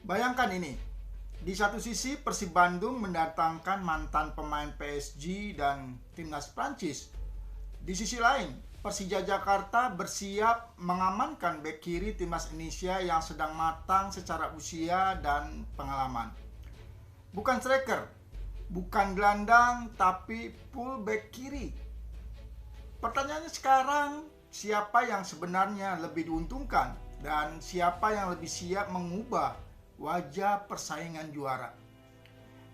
Bayangkan ini, di satu sisi Persib Bandung mendatangkan mantan pemain PSG dan timnas Prancis. Di sisi lain, Persija Jakarta bersiap mengamankan bek kiri timnas Indonesia yang sedang matang secara usia dan pengalaman. Bukan striker, bukan gelandang, tapi full bek kiri. Pertanyaannya sekarang, siapa yang sebenarnya lebih diuntungkan dan siapa yang lebih siap mengubah wajah persaingan juara?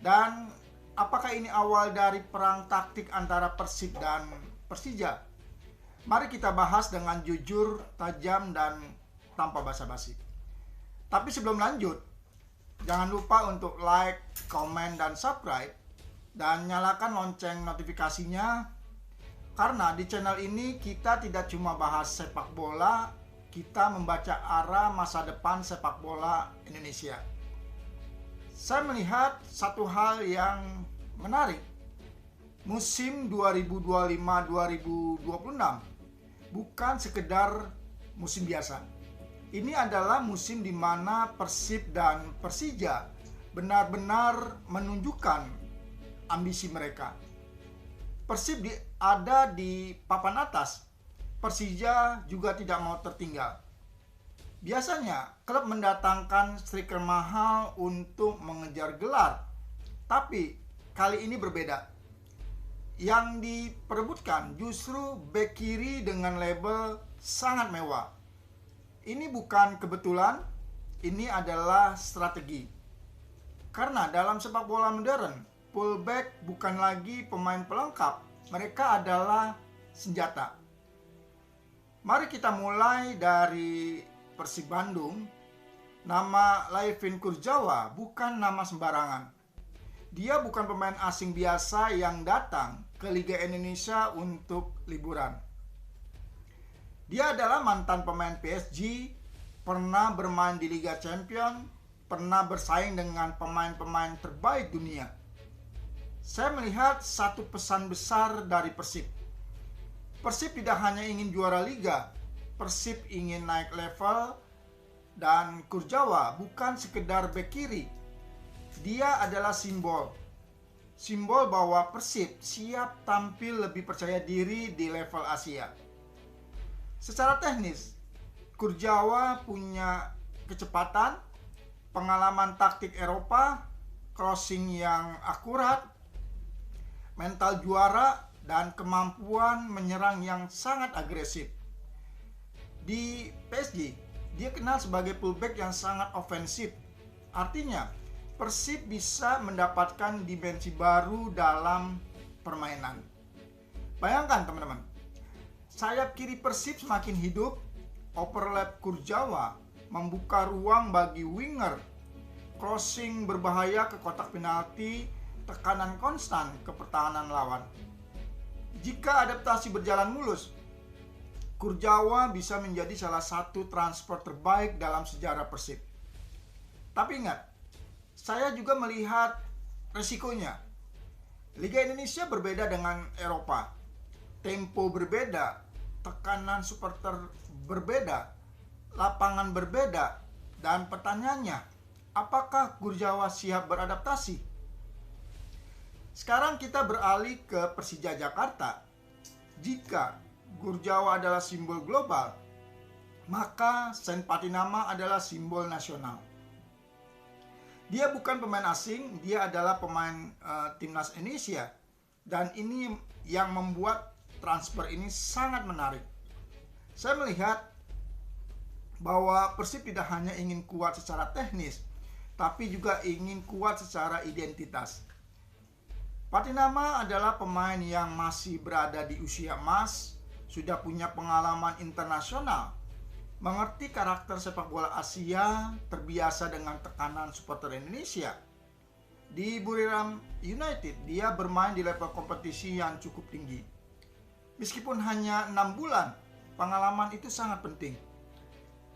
Dan apakah ini awal dari perang taktik antara Persib dan Persija? Mari kita bahas dengan jujur, tajam, dan tanpa basa-basi. Tapi sebelum lanjut, jangan lupa untuk like, komen, dan subscribe, dan nyalakan lonceng notifikasinya. Karena di channel ini kita tidak cuma bahas sepak bola, kita membaca arah masa depan sepak bola Indonesia. Saya melihat satu hal yang menarik. Musim 2025-2026 bukan sekedar musim biasa. Ini adalah musim di mana Persib dan Persija benar-benar menunjukkan ambisi mereka. Persib ada di papan atas, Persija juga tidak mau tertinggal. Biasanya klub mendatangkan striker mahal untuk mengejar gelar, tapi kali ini berbeda. Yang diperebutkan justru bek kiri dengan label sangat mewah. Ini bukan kebetulan, ini adalah strategi. Karena dalam sepak bola modern, fullback bukan lagi pemain pelengkap, mereka adalah senjata. Mari kita mulai dari Persib Bandung. Nama Layvin Kurzawa bukan nama sembarangan. Dia bukan pemain asing biasa yang datang ke Liga Indonesia untuk liburan. Dia adalah mantan pemain PSG, pernah bermain di Liga Champions, pernah bersaing dengan pemain-pemain terbaik dunia. Saya melihat satu pesan besar dari Persib. Persib tidak hanya ingin juara liga, Persib ingin naik level, dan Kurzawa bukan sekedar bek kiri. Dia adalah simbol bahwa Persib siap tampil lebih percaya diri di level Asia. Secara teknis, Kurzawa punya kecepatan, pengalaman taktik Eropa, crossing yang akurat, mental juara, dan kemampuan menyerang yang sangat agresif. Di PSG, dia kenal sebagai fullback yang sangat ofensif. Artinya, Persib bisa mendapatkan dimensi baru dalam permainan. Bayangkan teman-teman, sayap kiri Persib semakin hidup, overlap Kurzawa membuka ruang bagi winger, crossing berbahaya ke kotak penalti, tekanan konstan ke pertahanan lawan. Jika adaptasi berjalan mulus, Kurzawa bisa menjadi salah satu transfer terbaik dalam sejarah Persib. Tapi ingat, saya juga melihat resikonya. Liga Indonesia berbeda dengan Eropa. Tempo berbeda, tekanan supporter berbeda, lapangan berbeda, dan pertanyaannya, apakah Kurzawa siap beradaptasi? Sekarang kita beralih ke Persija Jakarta. Jika Kurzawa adalah simbol global, maka Sen Patinama adalah simbol nasional. Dia bukan pemain asing, dia adalah pemain timnas Indonesia. Dan ini yang membuat transfer ini sangat menarik. Saya melihat bahwa Persib tidak hanya ingin kuat secara teknis, tapi juga ingin kuat secara identitas. Patinama adalah pemain yang masih berada di usia emas, sudah punya pengalaman internasional, mengerti karakter sepak bola Asia, terbiasa dengan tekanan supporter Indonesia. Di Buriram United, dia bermain di level kompetisi yang cukup tinggi. Meskipun hanya 6 bulan, pengalaman itu sangat penting.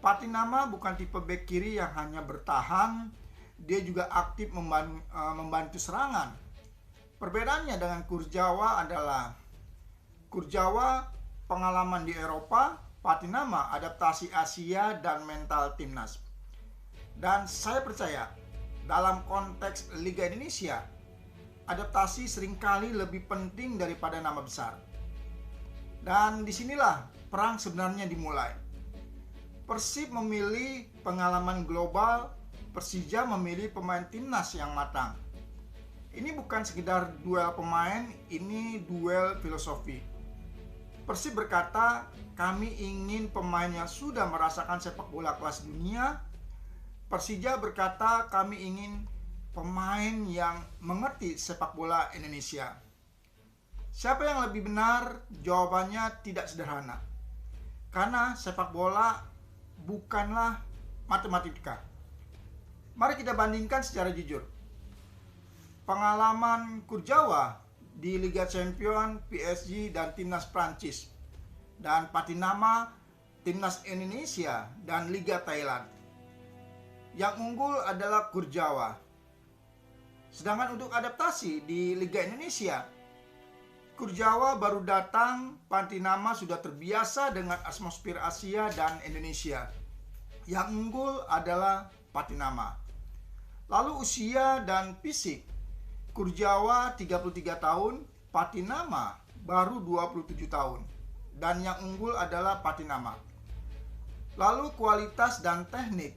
Patinama bukan tipe bek kiri yang hanya bertahan, dia juga aktif membantu serangan. Perbedaannya dengan Kurzawa adalah Kurzawa pengalaman di Eropa, Patinama adaptasi Asia dan mental timnas. Dan saya percaya dalam konteks Liga Indonesia, adaptasi seringkali lebih penting daripada nama besar. Dan disinilah perang sebenarnya dimulai. Persib memilih pengalaman global, Persija memilih pemain timnas yang matang. Ini bukan sekedar duel pemain, ini duel filosofi. Persib berkata, kami ingin pemain yang sudah merasakan sepak bola kelas dunia. Persija berkata, kami ingin pemain yang mengerti sepak bola Indonesia. Siapa yang lebih benar? Jawabannya tidak sederhana. Karena sepak bola bukanlah matematika. Mari kita bandingkan secara jujur. Pengalaman Kurzawa di Liga Champions, PSG dan Timnas Prancis, dan Patinama, Timnas Indonesia dan Liga Thailand. Yang unggul adalah Kurzawa. Sedangkan untuk adaptasi di Liga Indonesia, Kurzawa baru datang, Patinama sudah terbiasa dengan atmosfer Asia dan Indonesia. Yang unggul adalah Patinama. Lalu usia dan fisik, Kurzawa 33 tahun, Patinama baru 27 tahun. Dan yang unggul adalah Patinama. Lalu kualitas dan teknik,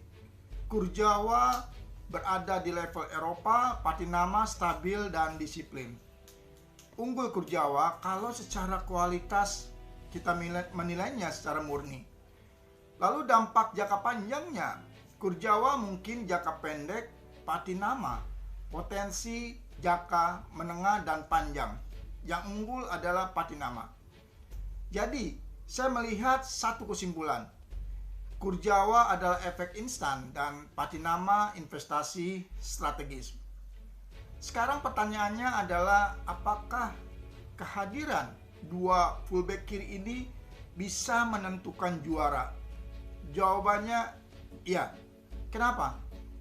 Kurzawa berada di level Eropa, Patinama stabil dan disiplin. Unggul Kurzawa kalau secara kualitas kita menilainya secara murni. Lalu dampak jangka panjangnya, Kurzawa mungkin jangka pendek, Patinama potensi jangka menengah dan panjang. Yang unggul adalah Patinama. Jadi, saya melihat satu kesimpulan. Kurzawa adalah efek instan dan Patinama investasi strategis. Sekarang pertanyaannya adalah apakah kehadiran dua fullback kiri ini bisa menentukan juara? Jawabannya iya. Kenapa?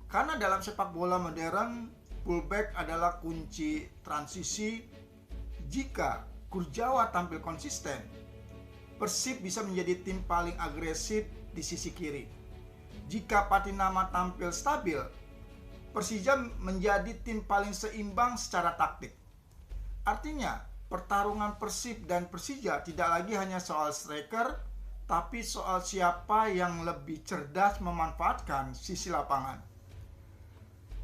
Karena dalam sepak bola modern, fullback adalah kunci transisi. Jika Kurzawa tampil konsisten, Persib bisa menjadi tim paling agresif di sisi kiri. Jika Patinama tampil stabil, Persija menjadi tim paling seimbang secara taktik. Artinya, pertarungan Persib dan Persija tidak lagi hanya soal striker, tapi soal siapa yang lebih cerdas memanfaatkan sisi lapangan.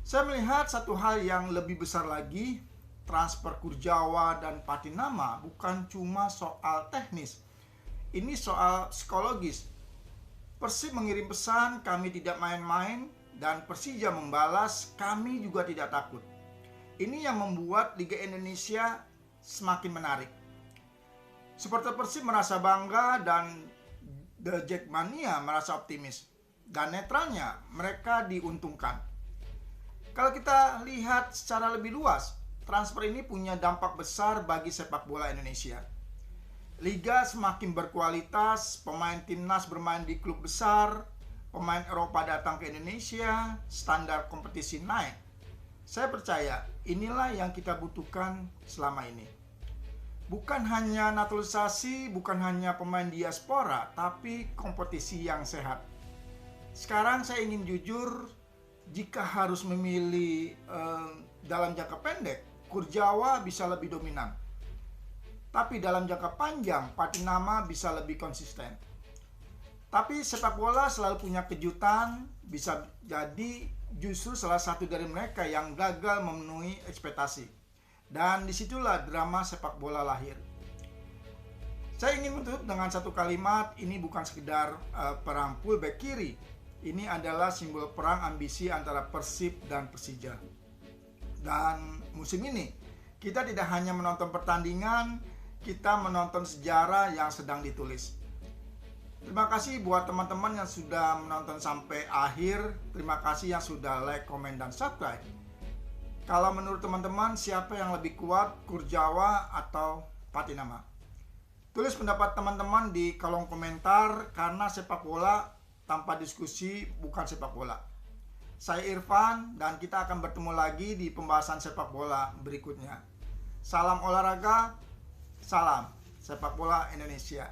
Saya melihat satu hal yang lebih besar lagi, transfer Kurzawa dan Patinama bukan cuma soal teknis. Ini soal psikologis. Persib mengirim pesan, kami tidak main-main, dan Persija membalas, kami juga tidak takut. Ini yang membuat Liga Indonesia semakin menarik. Supporter Persib merasa bangga dan The Jackmania merasa optimis. Dan netralnya mereka diuntungkan. Kalau kita lihat secara lebih luas, transfer ini punya dampak besar bagi sepak bola Indonesia. Liga semakin berkualitas, pemain timnas bermain di klub besar, pemain Eropa datang ke Indonesia, standar kompetisi naik. Saya percaya inilah yang kita butuhkan selama ini. Bukan hanya naturalisasi, bukan hanya pemain diaspora, tapi kompetisi yang sehat. Sekarang saya ingin jujur, jika harus memilih dalam jangka pendek, Kurzawa bisa lebih dominan. Tapi dalam jangka panjang, Patinama bisa lebih konsisten. Tapi sepak bola selalu punya kejutan, bisa jadi justru salah satu dari mereka yang gagal memenuhi ekspektasi. Dan disitulah drama sepak bola lahir. Saya ingin menutup dengan satu kalimat, ini bukan sekedar perang fullback kiri. Ini adalah simbol perang ambisi antara Persib dan Persija. Dan musim ini, kita tidak hanya menonton pertandingan, kita menonton sejarah yang sedang ditulis. Terima kasih buat teman-teman yang sudah menonton sampai akhir. Terima kasih yang sudah like, komen, dan subscribe. Kalau menurut teman-teman, siapa yang lebih kuat, Kurzawa atau Patinama? Tulis pendapat teman-teman di kolom komentar, karena sepak bola tanpa diskusi bukan sepak bola. Saya Irfan, dan kita akan bertemu lagi di pembahasan sepak bola berikutnya. Salam olahraga, salam sepak bola Indonesia.